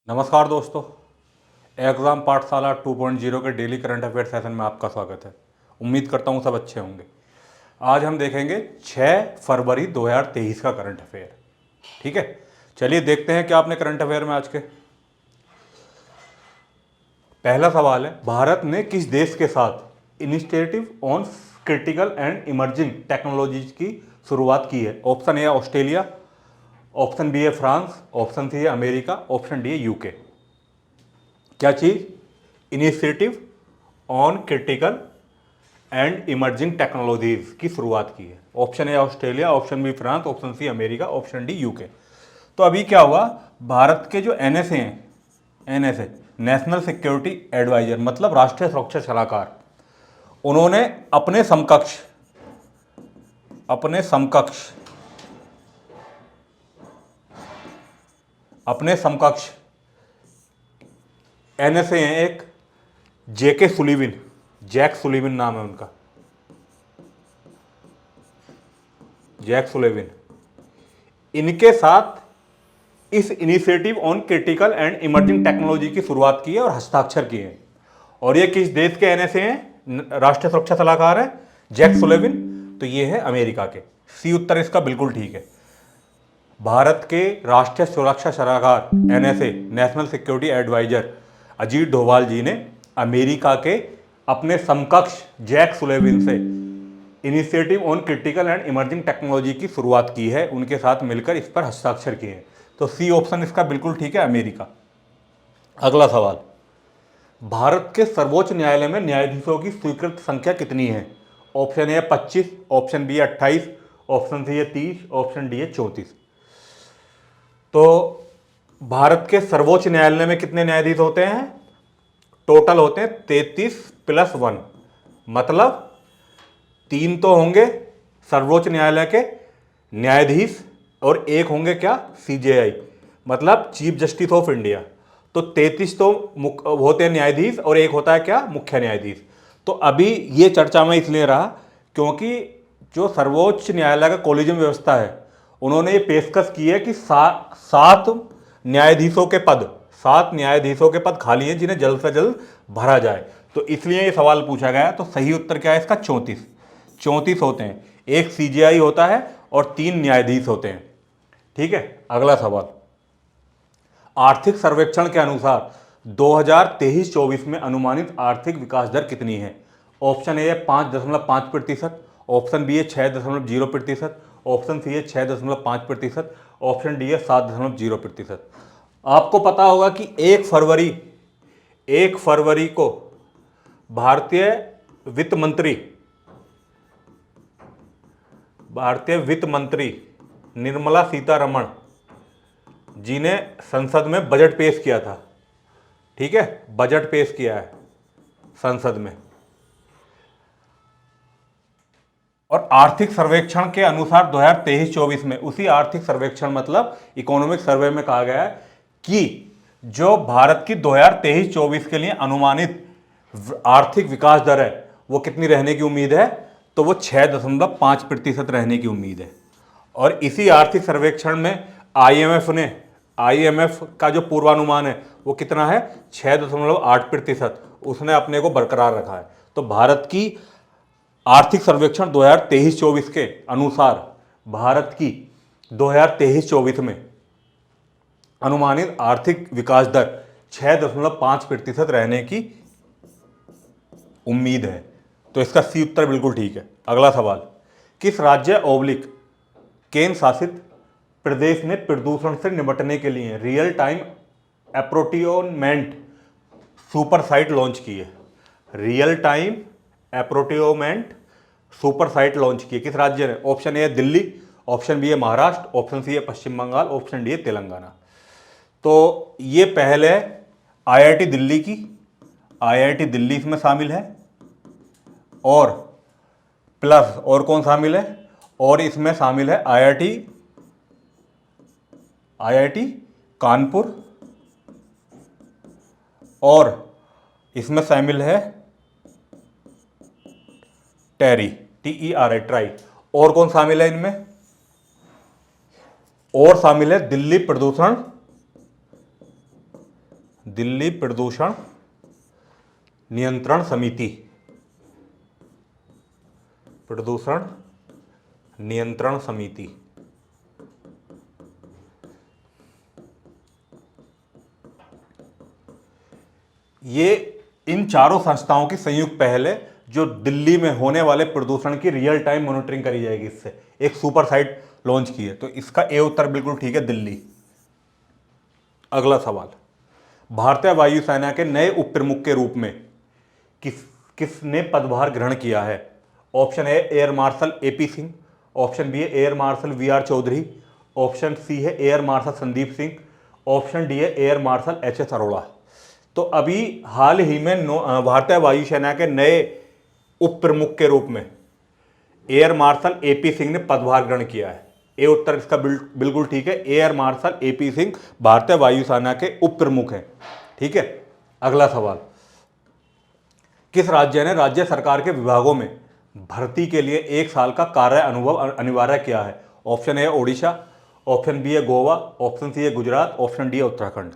नमस्कार दोस्तों, एग्ज़ाम पाठशाला 2.0 के डेली करंट अफेयर सेशन में आपका स्वागत है। उम्मीद करता हूँ सब अच्छे होंगे। आज हम देखेंगे 6 फरवरी 2023 का करंट अफेयर। ठीक है, चलिए देखते हैं क्या आपने करंट अफेयर में आज के। पहला सवाल है, भारत ने किस देश के साथ initiative on critical and emerging technologies की शुरुआत की है? Option A Australia, option B है फ्रांस, ऑप्शन सी है अमेरिका, ऑप्शन डी है यूके। क्या चीज? Initiative on critical and emerging technologies की शुरुआत की है। Option A Australia, option B France, option C America, option D UK. तो अभी क्या हुआ, भारत के जो एनएसए हैं, एनएसए नेशनल सिक्योरिटी एडवाइजर मतलब राष्ट्रीय सुरक्षा सलाहकार, उन्होंने अपने समकक्ष एनएसए हैं एक, जैक सुलिविन नाम है उनका, जैक सुलिविन। इनके साथ इस initiative on critical and emerging technology की शुरुआत की है और हस्ताक्षर किए हैं। और ये किस देश के एनएसए हैं, राष्ट्रीय सुरक्षा सलाहकार है जैक सुलिविन? तो ये है अमेरिका के। सी उत्तर इसका बिल्कुल ठीक है। भारत के राष्ट्रीय सुरक्षा सलाहकार NSA national security advisor Ajit Doval ji ने अमेरिका के अपने समकक्ष जैक सुलिविन से initiative on critical and emerging technology की शुरुआत की है, उनके साथ मिलकर इस पर हस्ताक्षर किए हैं। तो सी ऑप्शन इसका बिल्कुल ठीक है, अमेरिका। अगला सवाल, भारत के सर्वोच्च न्यायालय में न्यायाधीशों की स्वीकृत संख्या कितनी है? Option A 25, option B 28, option C है 30, ऑप्शन डी है 34। तो भारत के सर्वोच्च न्यायालय में कितने न्यायाधीश होते हैं? टोटल होते हैं 33 + 1, मतलब 3 तो होंगे सर्वोच्च न्यायालय के न्यायाधीश और एक होंगे क्या, सीजेआई मतलब चीफ जस्टिस ऑफ इंडिया। तो 33 तो होते हैं न्यायाधीश और एक होता है क्या, मुख्य न्यायाधीश। तो अभी ये चर्चा में इसलिए रहा क्योंकि जो सर्वोच्च न्यायालय का कोलिजियम व्यवस्था है, उन्होंने ये पेशकश की है कि 7 न्यायाधीशों के पद खाली हैं जिन्हें जल्द से जल्द भरा जाए। तो इसलिए ये सवाल पूछा गया। तो सही उत्तर क्या है इसका? 34 होते हैं। एक सीजेआई होता है और 3 न्यायाधीश होते हैं। ठीक है, अगला सवाल, आर्थिक सर्वेक्षण के अनुसार 2023-24 में अनुमानित आर्थिक विकास दर कितनी है? ऑप्शन ए है 5.5%, ऑप्शन बी है 6.0%, ऑप्शन सी है 6.5%, ऑप्शन डी है 7.0%। आपको पता होगा कि 1 फरवरी को भारतीय वित्त मंत्री निर्मला सीतारमण जी ने संसद में बजट पेश किया था। ठीक है, बजट पेश किया है संसद में। और आर्थिक सर्वेक्षण के अनुसार 2023-24 में, उसी आर्थिक सर्वेक्षण मतलब इकोनॉमिक सर्वे में कहा गया है कि जो भारत की 2023-24 के लिए अनुमानित आर्थिक विकास दर है वो कितनी रहने की उम्मीद है? तो वो 6.5% रहने की उम्मीद है। और इसी आर्थिक सर्वेक्षण में आईएमएफ का जो पूर्वानुमान है वो कितना है? 6.8%। उसने अपने को बरकरार रखा है। तो भारत की आर्थिक सर्वेक्षण 2023-24 के अनुसार भारत की 2023-24 में अनुमानित आर्थिक विकास दर 6.5% रहने की उम्मीद है। तो इसका सी उत्तर बिल्कुल ठीक है। अगला सवाल, किस राज्य केंद्र शासित प्रदेश ने प्रदूषण से निपटने के लिए real time apportionment super site launch की है? Real time apportionment super site launch की है किस राज्य ने? ऑप्शन ए है दिल्ली, ऑप्शन बी है महाराष्ट्र, ऑप्शन सी है पश्चिम बंगाल, ऑप्शन डी है तेलंगाना। तो ये पहले आईआईटी दिल्ली इसमें शामिल है, और प्लस और कौन शामिल है? और इसमें शामिल है आईआईटी कानपुर, और इसमें शामिल है ट्राई। और कौन शामिल है इनमें? और शामिल है दिल्ली प्रदूषण दिल्ली प्रदूषण नियंत्रण समिति, प्रदूषण नियंत्रण समिति। ये इन चारों संस्थाओं की संयुक्त पहल है जो दिल्ली में होने वाले प्रदूषण की रियल टाइम मॉनिटरिंग करी जाएगी। इससे एक सुपर साइट लॉन्च की है। तो इसका ए उत्तर बिल्कुल ठीक है, दिल्ली। अगला सवाल, भारतीय वायुसेना के नए उप प्रमुख के रूप में किसने पदभार ग्रहण किया है? Option A air marshal AP Singh, option B है air marshal V R Chaudhary, option C है air marshal Sandeep Singh, option D है air marshal H S Arora. तो अभी हाल ही में भारतीय वायुसेना के नए उप प्रमुख के रूप में एयर मार्शल एपी सिंह ने पदभार ग्रहण किया है। ए उत्तर इसका बिल्कुल ठीक है, एयर मार्शल एपी सिंह भारतीय वायुसेना के उप प्रमुख हैं। ठीक है। अगला सवाल, किस राज्य ने राज्य सरकार के विभागों में भर्ती के लिए 1 साल का कार्य अनुभव अनिवार्य किया है? Option A Odisha, option B है गोवा, ऑप्शन सी है गुजरात, ऑप्शन डी है उत्तराखंड।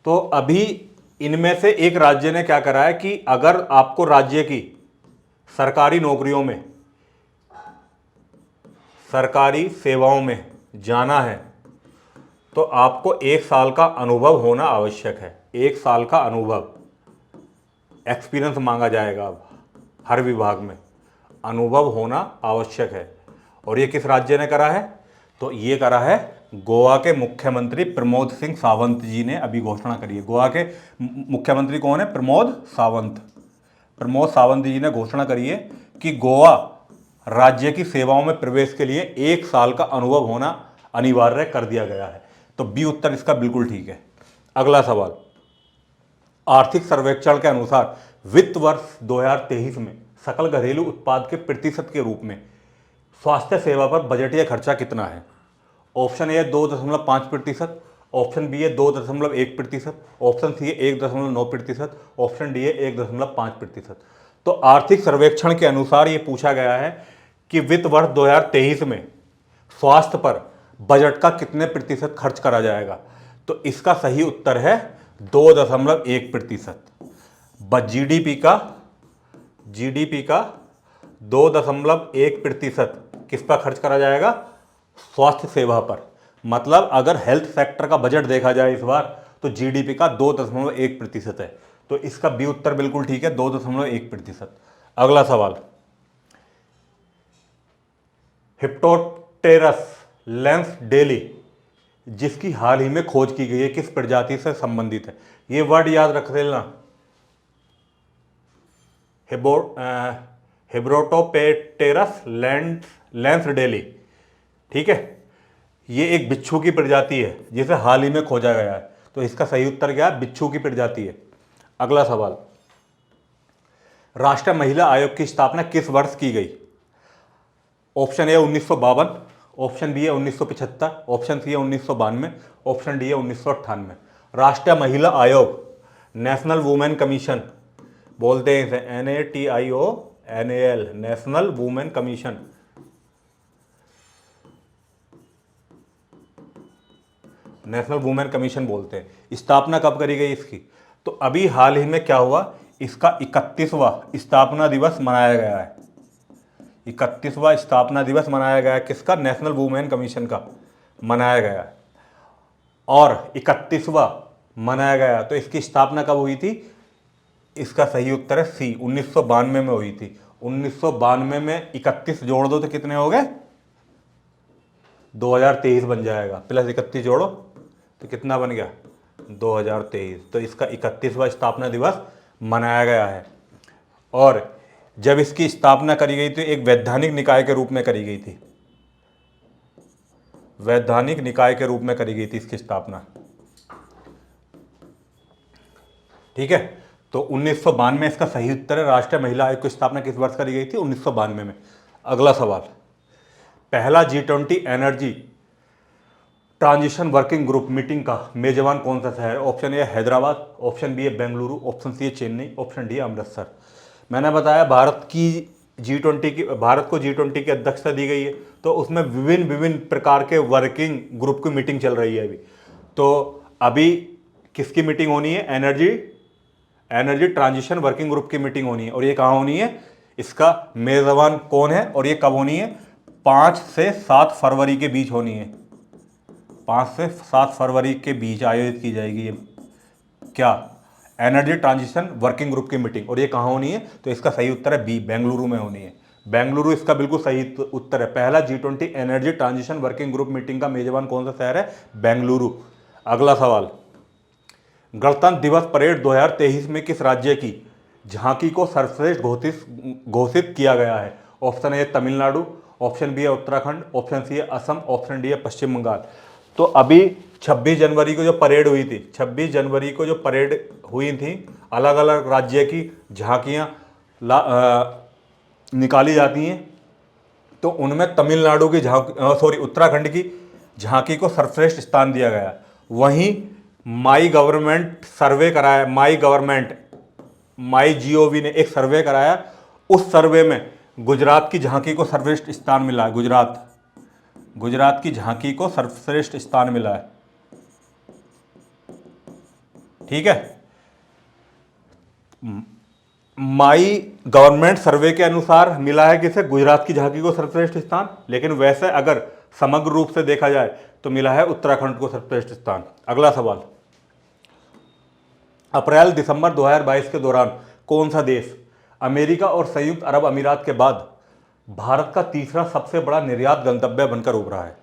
तो अभी इनमें से एक राज्य ने क्या करा है कि अगर आपको राज्य की सरकारी नौकरियों में, सरकारी सेवाओं में जाना है तो आपको 1 साल का अनुभव होना आवश्यक है। 1 साल का अनुभव, एक्सपीरियंस मांगा जाएगा। अब हर विभाग में अनुभव होना आवश्यक है। और ये किस राज्य ने करा है? तो ये करा है गोवा के मुख्यमंत्री प्रमोद सिंह सावंत जी ने अभी घोषणा करी है। गोवा के मुख्यमंत्री कौन है? प्रमोद सावंत। प्रमोद सावंत जी ने घोषणा करी है कि गोवा राज्य की सेवाओं में प्रवेश के लिए 1 साल का अनुभव होना अनिवार्य कर दिया गया है। तो बी उत्तर इसका बिल्कुल ठीक है। अगला सवाल, आर्थिक सर्वेक्षण के अनुसार वित्त वर्ष 2023 में सकल घरेलू उत्पाद के प्रतिशत के रूप में स्वास्थ्य सेवा पर बजटीय खर्चा कितना है? ऑप्शन ए 2.5%, ऑप्शन बी है 2.1%, ऑप्शन सी है 1.9%, ऑप्शन डी है 1.5%। तो आर्थिक सर्वेक्षण के अनुसार ये पूछा गया है कि वित्त वर्ष 2023 में स्वास्थ्य पर बजट का कितने प्रतिशत खर्च करा जाएगा? तो इसका सही उत्तर है 2.1%। जीडीपी का 2.1% किस पर खर्च करा जाएगा? स्वास्थ्य सेवा पर। मतलब अगर हेल्थ सेक्टर का बजट देखा जाए इस बार तो जीडीपी का 2.1% है। तो इसका बी उत्तर बिल्कुल ठीक है, 2.1%। अगला सवाल, हिप्टोप्टेरस लैंसडेली जिसकी हाल ही में खोज की गई है किस प्रजाति से संबंधित है? ये वर्ड याद रख लेना, हिप्टोप्टेरस लैंसडेली। ठीक है, ये एक बिच्छू की प्रजाति है जिसे हाल ही में खोजा गया है। तो इसका सही उत्तर क्या है? बिच्छू की प्रजाति है। अगला सवाल, राष्ट्रीय महिला आयोग की स्थापना किस वर्ष की गई? ऑप्शन ए 1952, ऑप्शन बी है 1975, ऑप्शन सी है 1992, ऑप्शन डी है 1998। राष्ट्रीय महिला आयोग, नेशनल वुमेन कमीशन बोलते हैं इसे, NATIONAL, national women commission. National women commission बोलते हैं। स्थापना कब करी गई इसकी? तो अभी हाल ही में क्या हुआ, इसका 31वां स्थापना दिवस मनाया गया है। 31वां स्थापना दिवस मनाया गया है। किसका? नेशनल वुमेन कमीशन का मनाया गया है। और 31वां मनाया गया तो इसकी स्थापना कब हुई थी? इसका सही उत्तर है सी, 1992 में हुई थी। 1992 में 31 जोड़ दो तो कितने हो गए? 2023 बन जाएगा, प्लस 31 जोड़ो तो कितना बन गया? 2023। तो इसका 31वां स्थापना दिवस मनाया गया है। और जब इसकी स्थापना करी गई थी एक वैधानिक निकाय के रूप में करी गई थी। वैधानिक निकाय के रूप में करी गई थी इसकी स्थापना। ठीक है, तो 1992 में इसका सही उत्तर है। राष्ट्रीय महिला आयोग की स्थापना किस वर्ष करी गई थी? 1992 में। अगला सवाल, पहला G20 energy transition working group meeting का मेजबान कौन सा शहर? Option A Hyderabad, option B है बेंगलुरु, ऑप्शन सी है चेन्नई, ऑप्शन डी है अमृतसर। मैंने बताया भारत को G20 की अध्यक्षता दी गई है। तो उसमें विभिन्न प्रकार के वर्किंग ग्रुप की मीटिंग चल रही है अभी। तो अभी किसकी मीटिंग होनी है? एनर्जी ट्रांजिशन वर्किंग ग्रुप की मीटिंग होनी है। और ये कहाँ होनी है? इसका मेजबान कौन है और ये कब होनी है? 5 से 7 फरवरी के बीच होनी है। 5 से 7 फरवरी के बीच आयोजित की जाएगी ये क्या? एनर्जी ट्रांजिशन वर्किंग ग्रुप की मीटिंग। और ये कहाँ होनी है? तो इसका सही उत्तर है बी, बेंगलुरु में होनी है। बेंगलुरु इसका बिल्कुल सही उत्तर है। पहला G20 energy transition working group meeting का मेजबान कौन सा शहर है? बेंगलुरु। अगला सवाल, गणतंत्र दिवस परेड 2023 में किस राज्य की झांकी को सर्वश्रेष्ठ घोषित किया गया है? Option A Tamil Nadu, option B है उत्तराखंड, ऑप्शन सी है असम, ऑप्शन डी है पश्चिम बंगाल। तो अभी 26 जनवरी को जो परेड हुई थी, 26 जनवरी को जो परेड हुई थी, अलग अलग राज्य की झांकियां निकाली जाती हैं, तो उनमें तमिलनाडु की उत्तराखंड की झांकी को सर्वश्रेष्ठ स्थान दिया गया। वहीं माई गवर्नमेंट सर्वे कराया, माई जीओवी ने एक सर्वे कराया, उस सर्वे में गुजरात की झांकी को सर्वश्रेष्ठ स्थान मिला है। गुजरात की झांकी को सर्वश्रेष्ठ स्थान मिला है। ठीक है, माई गवर्नमेंट सर्वे के अनुसार मिला है किसे? गुजरात की झांकी को सर्वश्रेष्ठ स्थान। लेकिन वैसे अगर समग्र रूप से देखा जाए तो मिला है उत्तराखंड को सर्वश्रेष्ठ स्थान। अगला सवाल, अप्रैल दिसंबर 2022 के दौरान कौन सा देश अमेरिका और संयुक्त अरब अमीरात के बाद भारत का तीसरा सबसे बड़ा निर्यात गंतव्य बनकर उभरा है?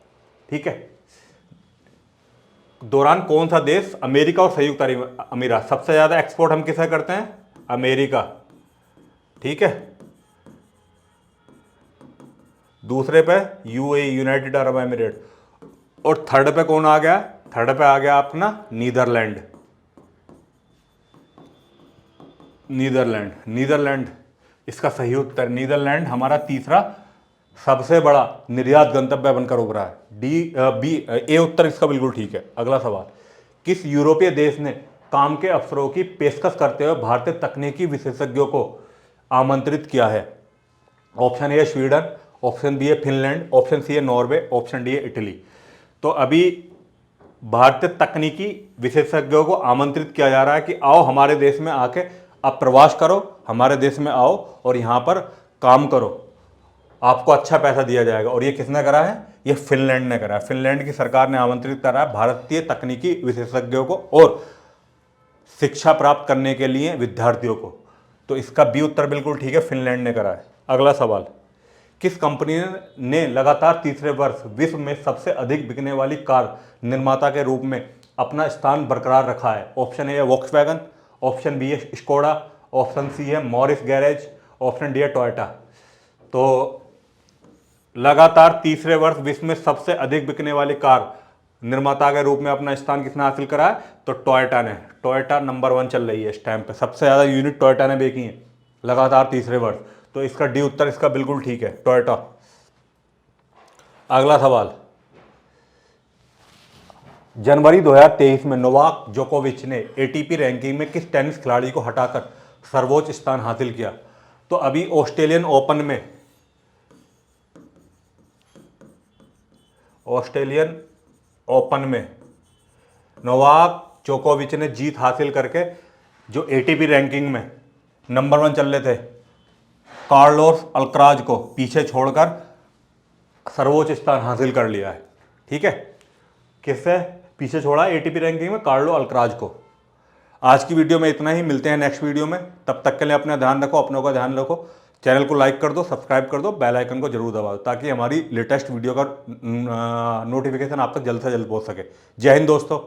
ठीक है, दौरान कौन सा देश अमेरिका और संयुक्त अरब अमीरात, सबसे ज्यादा एक्सपोर्ट हम किसे करते हैं? अमेरिका। ठीक है, दूसरे पे यूएई, यूनाइटेड अरब एमिरेट, और थर्ड पे कौन आ गया? थर्ड पे आ गया अपना नीदरलैंड इसका सही उत्तर। नीदरलैंड हमारा तीसरा सबसे बड़ा निर्यात गंतव्य बनकर उभरा है। ए उत्तर इसका बिल्कुल ठीक है। अगला सवाल, किस यूरोपीय देश ने काम के अवसरों की पेशकश करते हुए भारतीय तकनीकी विशेषज्ञों को आमंत्रित किया है? ऑप्शन ए है स्वीडन, ऑप्शन बी है फिनलैंड, ऑप्शन सी है नॉर्वे, ऑप्शन डी है इटली। तो अभी भारतीय तकनीकी विशेषज्ञों को आमंत्रित किया जा रहा है कि आओ हमारे देश में आके आप प्रवास करो, हमारे देश में आओ और यहाँ पर काम करो, आपको अच्छा पैसा दिया जाएगा। और ये किसने करा है? ये फिनलैंड ने करा है। फिनलैंड की सरकार ने आमंत्रित करा है भारतीय तकनीकी विशेषज्ञों को और शिक्षा प्राप्त करने के लिए विद्यार्थियों को। तो इसका बी उत्तर बिल्कुल ठीक है, फिनलैंड ने करा है। अगला सवाल, किस कंपनी ने लगातार तीसरे वर्ष विश्व में सबसे अधिक बिकने वाली कार निर्माता के रूप में अपना स्थान बरकरार रखा है? ऑप्शन ए है वॉक्सवैगन, ऑप्शन बी है स्कोडा, ऑप्शन सी है मॉरिस गैरेज, ऑप्शन डी है टोयोटा। तो लगातार तीसरे वर्ष विश्व में सबसे अधिक बिकने वाली कार निर्माता के रूप में अपना स्थान किसने हासिल करा है? तो टोयोटा ने। टोयोटा नंबर 1 चल रही है इस टाइम पे, सबसे ज़्यादा यूनिट टोयोटा ने बेची हैं लगातार तीसरे वर्ष। तो इसका डी उत्तर इसका बिल्कुल ठीक है, टोयोटा। अगला सवाल, जनवरी 2023 में नोवाक जोकोविच ने एटीपी रैंकिंग में किस टेनिस खिलाड़ी को हटाकर सर्वोच्च स्थान हासिल किया? तो अभी ऑस्ट्रेलियन ओपन में नोवाक जोकोविच ने जीत हासिल करके जो एटीपी रैंकिंग में नंबर 1 चल रहे थे कार्लोस अल्कराज को पीछे छोड़कर सर्वोच्च स्थान हासिल कर लिया है। ठीक है, किससे पीछे छोड़ा? एटीपी रैंकिंग में कार्लो अल्कराज को। आज की वीडियो में इतना ही, मिलते हैं नेक्स्ट वीडियो में। तब तक के लिए अपना ध्यान रखो, अपनों का ध्यान रखो। चैनल को लाइक कर दो, सब्सक्राइब कर दो, बेल आइकन को जरूर दबा दो ताकि हमारी लेटेस्ट वीडियो का नोटिफिकेशन आप तक जल्द से जल्द पहुंच सके। जय हिंद दोस्तों।